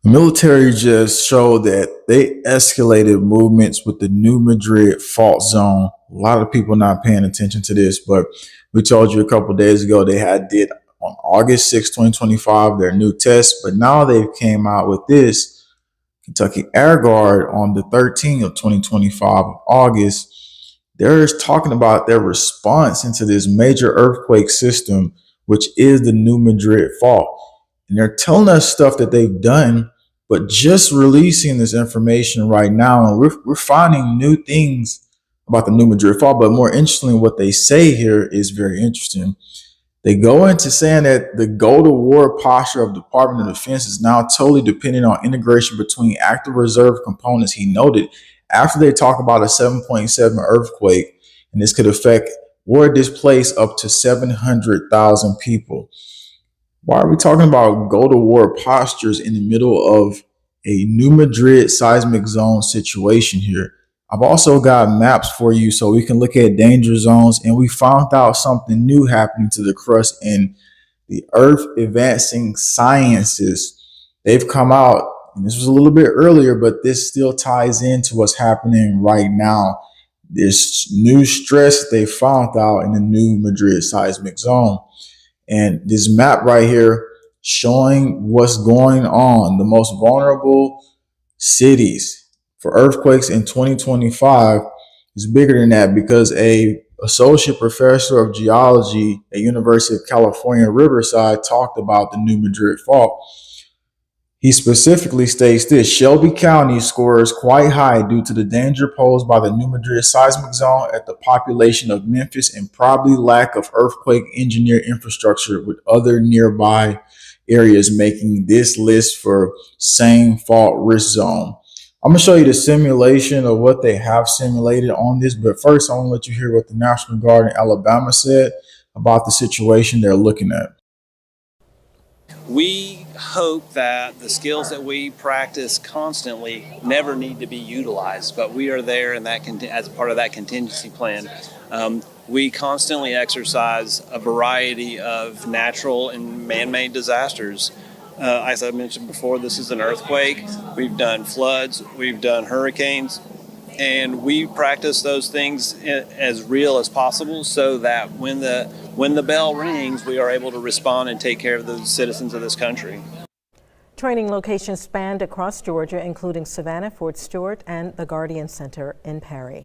The military just showed that they escalated movements with the new Madrid Fault Zone. A lot of people not paying attention to this, but we told you a couple of days ago they did on August 6, 2025, their new test, but now they've came out with this Kentucky Air Guard on the 13th of 2025 of August. They're talking about their response into this major earthquake system, which is the new Madrid Fault. And they're telling us stuff that they've done, but just releasing this information right now. And we're finding new things about the new Madrid Fault. But more interestingly, what they say here is very interesting. They go into saying that the go-to-war posture of the Department of Defense is now totally dependent on integration between active reserve components. He noted after they talk about a 7.7 earthquake, and this could affect or displace up to 700,000 people. Why are we talking about go-to-war postures in the middle of a new Madrid seismic zone situation here? I've also got maps for you so we can look at danger zones, and we found out something new happening to the crust in the Earth Advancing Sciences. They've come out, and this was a little bit earlier, but this still ties into what's happening right now. This new stress they found out in the new Madrid seismic zone. And this map right here showing what's going on, the most vulnerable cities for earthquakes in 2025 is bigger than that because a associate professor of geology at University of California, Riverside talked about the new Madrid Fault. He specifically states this: Shelby County scores quite high due to the danger posed by the new Madrid seismic zone at the population of Memphis and probably lack of earthquake engineered infrastructure, with other nearby areas making this list for same fault risk zone. I'm going to show you the simulation of what they have simulated on this, but first I want to let you hear what the National Guard in Alabama said about the situation they're looking at. We hope that the skills that we practice constantly never need to be utilized, but we are there and that as part of that contingency plan. We constantly exercise a variety of natural and man-made disasters. As I mentioned before, this is an earthquake. We've done floods, we've done hurricanes, and we practice those things as real as possible so that when the bell rings, we are able to respond and take care of the citizens of this country. Training locations spanned across Georgia, including Savannah, Fort Stewart, and the Guardian Center in Perry.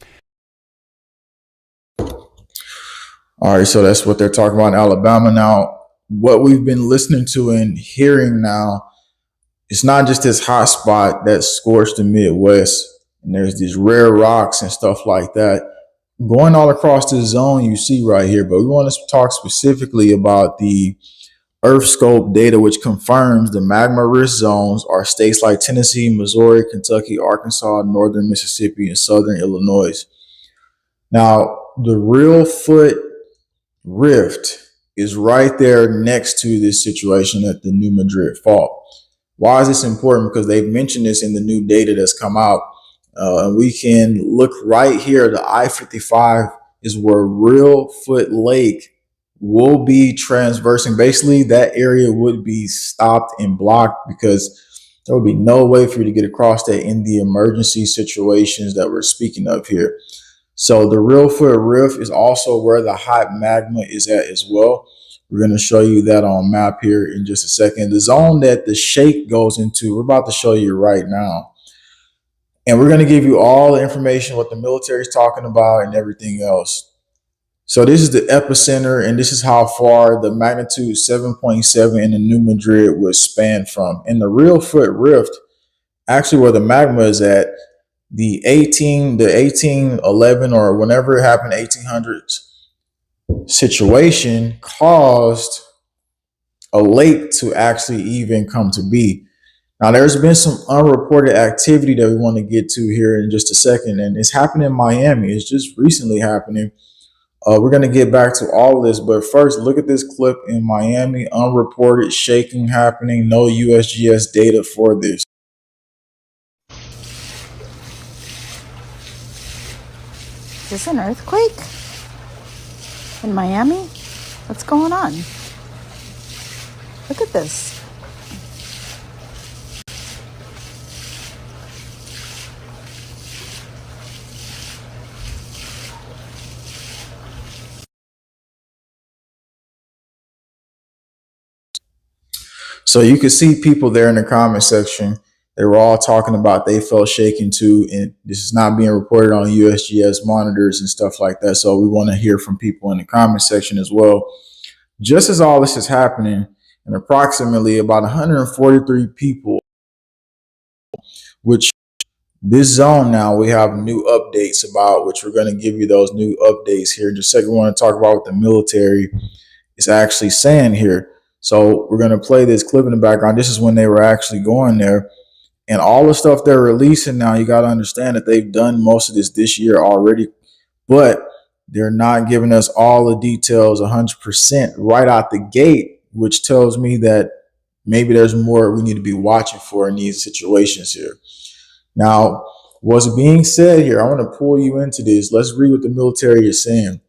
All right, so that's what they're talking about in Alabama. Now, what we've been listening to and hearing now, it's not just this hot spot that scorched the Midwest, and there's these rare rocks and stuff like that going all across the zone you see right here. But we want to talk specifically about the EarthScope data, which confirms the magma risk zones are states like Tennessee, Missouri, Kentucky, Arkansas, northern Mississippi, and southern Illinois. Now, the real foot rift is right there next to this situation at the new Madrid Fault. Why is this important? Because they've mentioned this in the new data that's come out. And we can look right here. The I-55 is where Real Foot Lake will be transversing. Basically, that area would be stopped and blocked because there would be no way for you to get across that in the emergency situations that we're speaking of here. So the Real Foot Rift is also where the hot magma is at as well. We're going to show you that on map here in just a second. The zone that the shake goes into, we're about to show you right now. And we're going to give you all the information, what the military is talking about and everything else. So this is the epicenter, and this is how far the magnitude 7.7 in the New Madrid was spanned from. In the Real Foot Rift, actually where the magma is at, the 1811 or whenever it happened, 1800s situation caused a lake to actually even come to be. Now, there's been some unreported activity that we want to get to here in just a second, and it's happening in Miami. It's just recently happening. We're going to get back to all of this, but first, look at this clip in Miami. Unreported shaking happening. No USGS data for this. Is this an earthquake in Miami? What's going on? Look at this. So you could see people there in the comment section. They were all talking about they felt shaken too, and this is not being reported on USGS monitors and stuff like that. So we want to hear from people in the comment section as well. Just as all this is happening, and approximately about 143 people, which this zone now we have new updates about, which we're going to give you those new updates here in just a second. We want to talk about what the military is actually saying here. So we're going to play this clip in the background. This is when they were actually going there. And all the stuff they're releasing now, you got to understand that they've done most of this year already, but they're not giving us all the details 100% right out the gate, which tells me that maybe there's more we need to be watching for in these situations here. Now, what's being said here, I want to pull you into this. Let's read what the military is saying.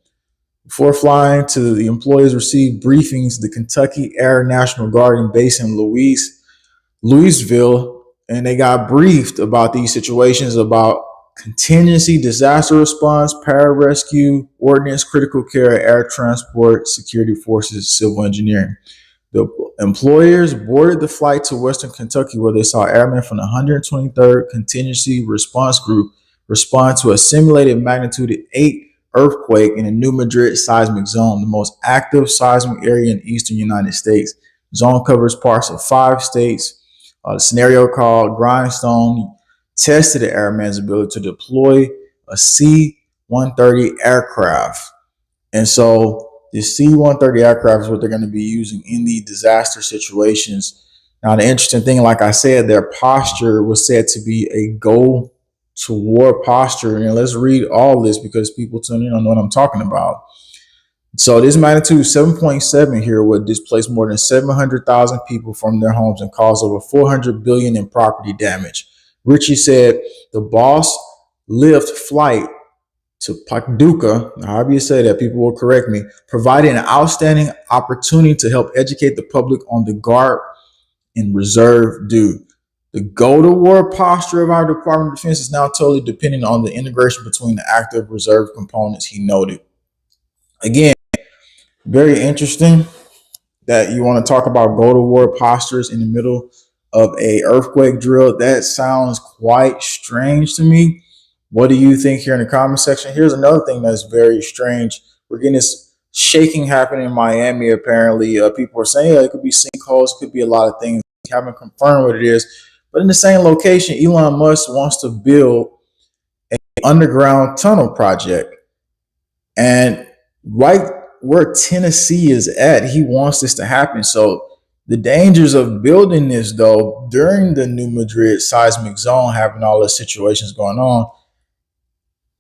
Before flying to the employees received briefings, the Kentucky Air National Guard base in Louisville, and they got briefed about these situations, about contingency, disaster response, pararescue, ordnance, critical care, air transport, security forces, civil engineering. The employers boarded the flight to Western Kentucky, where they saw airmen from the 123rd Contingency Response Group respond to a simulated magnitude 8 earthquake in the New Madrid Seismic Zone, the most active seismic area in the eastern United States. The zone covers parts of 5 states. The scenario called Grindstone tested the airman's ability to deploy a C-130 aircraft. And so the C-130 aircraft is what they're going to be using in the disaster situations. Now, the interesting thing, like I said, their posture was said to be a go to war posture. And let's read all this because people tune in on what I'm talking about. So this magnitude 7.7 here would displace more than 700,000 people from their homes and cause over $400 billion in property damage. Ritchie said the boss lift flight to Paducah, however you say that, people will correct me, provided an outstanding opportunity to help educate the public on the guard and reserve due. The go-to-war posture of our Department of Defense is now totally dependent on the integration between the active reserve components, he noted. Again, very interesting that you want to talk about go-to-war postures in the middle of a earthquake drill. That sounds quite strange to me. What do you think here in the comment section? Here's another thing that's very strange. We're getting this shaking happening in Miami, apparently. People are saying it could be sinkholes, could be a lot of things. We haven't confirmed what it is. But in the same location, Elon Musk wants to build an underground tunnel project. And right where Tennessee is at, he wants this to happen. So the dangers of building this, though, during the New Madrid Seismic Zone, having all the situations going on,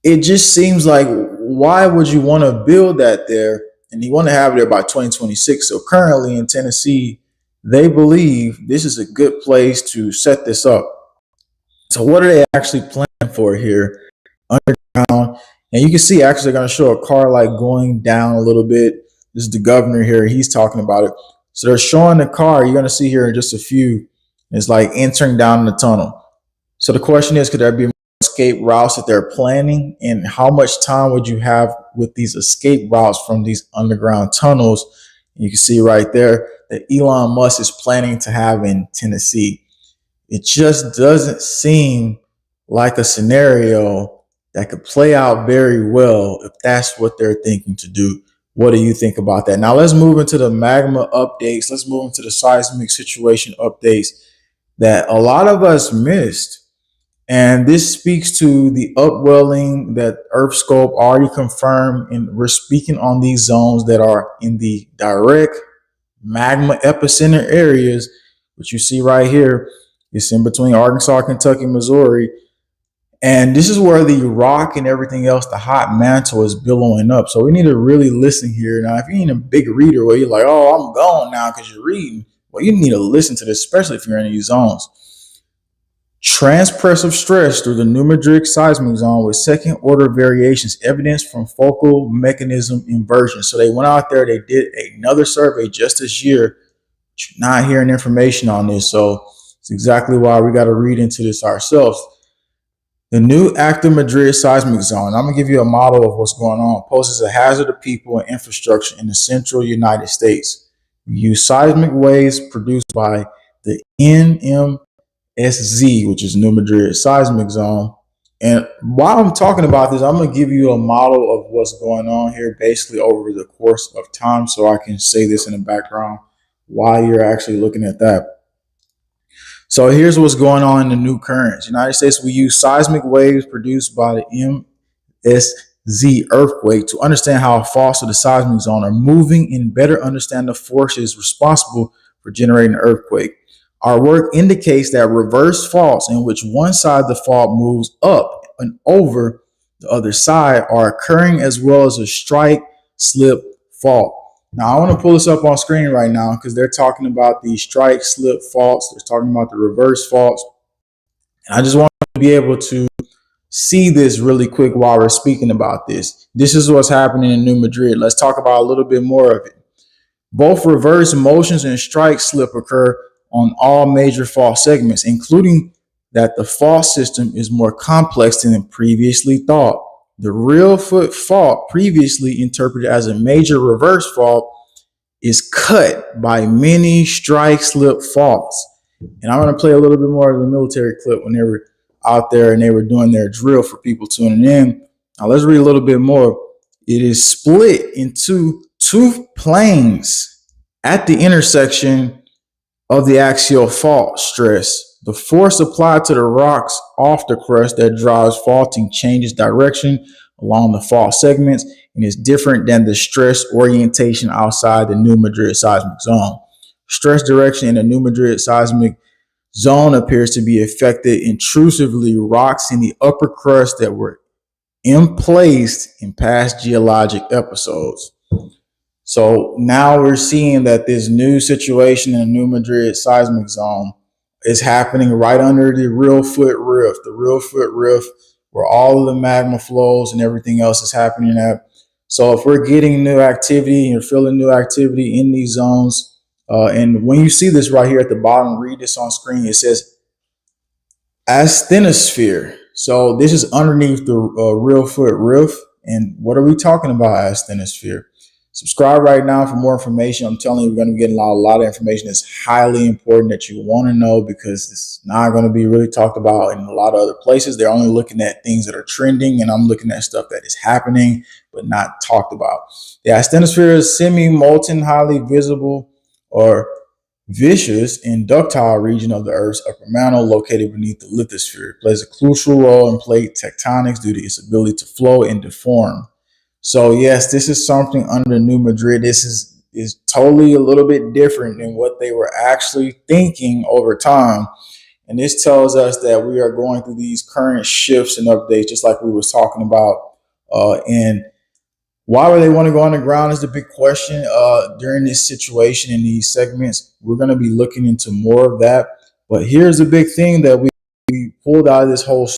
it just seems like, why would you want to build that there? And you want to have it there by 2026. So currently in Tennessee, they believe this is a good place to set this up. So what are they actually planning for here? Underground. And you can see actually they're going to show a car like going down a little bit. This is the governor here. He's talking about it. So they're showing the car. You're going to see here in just a few. It's like entering down the tunnel. So the question is, could there be escape routes that they're planning? And how much time would you have with these escape routes from these underground tunnels? You can see right there that Elon Musk is planning to have in Tennessee. It just doesn't seem like a scenario that could play out very well if that's what they're thinking to do. What do you think about that? Now let's move into the magma updates. Let's move into the seismic situation updates that a lot of us missed. And this speaks to the upwelling that EarthScope already confirmed. And we're speaking on these zones that are in the direct magma epicenter areas, which you see right here. It's in between Arkansas, Kentucky, Missouri. And this is where the rock and everything else, the hot mantle, is billowing up. So we need to really listen here. Now, if you ain't a big reader where you're like, oh, I'm gone now because you're reading, well, you need to listen to this, especially if you're in these zones. Transpressive stress through the New Madrid Seismic Zone with second order variations, evidence from focal mechanism inversion. So they went out there, they did another survey just this year. Not hearing information on this. So it's exactly why we got to read into this ourselves. The new active Madrid Seismic Zone, I'm going to give you a model of what's going on, poses a hazard to people and infrastructure in the central United States. We use seismic waves produced by the NMSZ, which is New Madrid Seismic Zone. And while I'm talking about this, I'm going to give you a model of what's going on here basically over the course of time, so I can say this in the background while you're actually looking at that. So here's what's going on in the new currents. United States, we use seismic waves produced by the MSZ earthquake to understand how faults of the seismic zone are moving and better understand the forces responsible for generating an earthquake. Our work indicates that reverse faults in which one side of the fault moves up and over the other side are occurring, as well as a strike slip fault. Now, I want to pull this up on screen right now because they're talking about the strike slip faults. They're talking about the reverse faults. And I just want to be able to see this really quick while we're speaking about this. This is what's happening in New Madrid. Let's talk about a little bit more of it. Both reverse motions and strike slip occur on all major fault segments, including that the fault system is more complex than previously thought. The real foot fault, previously interpreted as a major reverse fault, is cut by many strike slip faults. And I'm going to play a little bit more of the military clip when they were out there and they were doing their drill for people tuning in. Now let's read a little bit more. It is split into two planes at the intersection of the axial fault stress. The force applied to the rocks off the crust that drives faulting changes direction along the fault segments and is different than the stress orientation outside the New Madrid Seismic Zone. Stress direction in the New Madrid Seismic Zone appears to be affected intrusively rocks in the upper crust that were emplaced in past geologic episodes. So now we're seeing that this new situation in the New Madrid Seismic Zone is happening right under the real foot rift, where all of the magma flows and everything else is happening at. So if we're getting new activity and you're feeling new activity in these zones, and when you see this right here at the bottom, read this on screen. It says asthenosphere. So this is underneath the real foot rift. And what are we talking about asthenosphere? Subscribe right now for more information. I'm telling you, we're going to be getting a lot of information that's highly important that you want to know, because it's not going to be really talked about in a lot of other places. They're only looking at things that are trending, and I'm looking at stuff that is happening but not talked about. The asthenosphere is semi-molten, highly visible or viscous and ductile region of the Earth's upper mantle located beneath the lithosphere. It plays a crucial role in plate tectonics due to its ability to flow and deform. So yes, this is something under New Madrid. This is totally a little bit different than what they were actually thinking over time. And this tells us that we are going through these current shifts and updates, just like we was talking about. And why would they want to go underground is the big question during this situation in these segments. We're going to be looking into more of that. But here's the big thing that we pulled out of this whole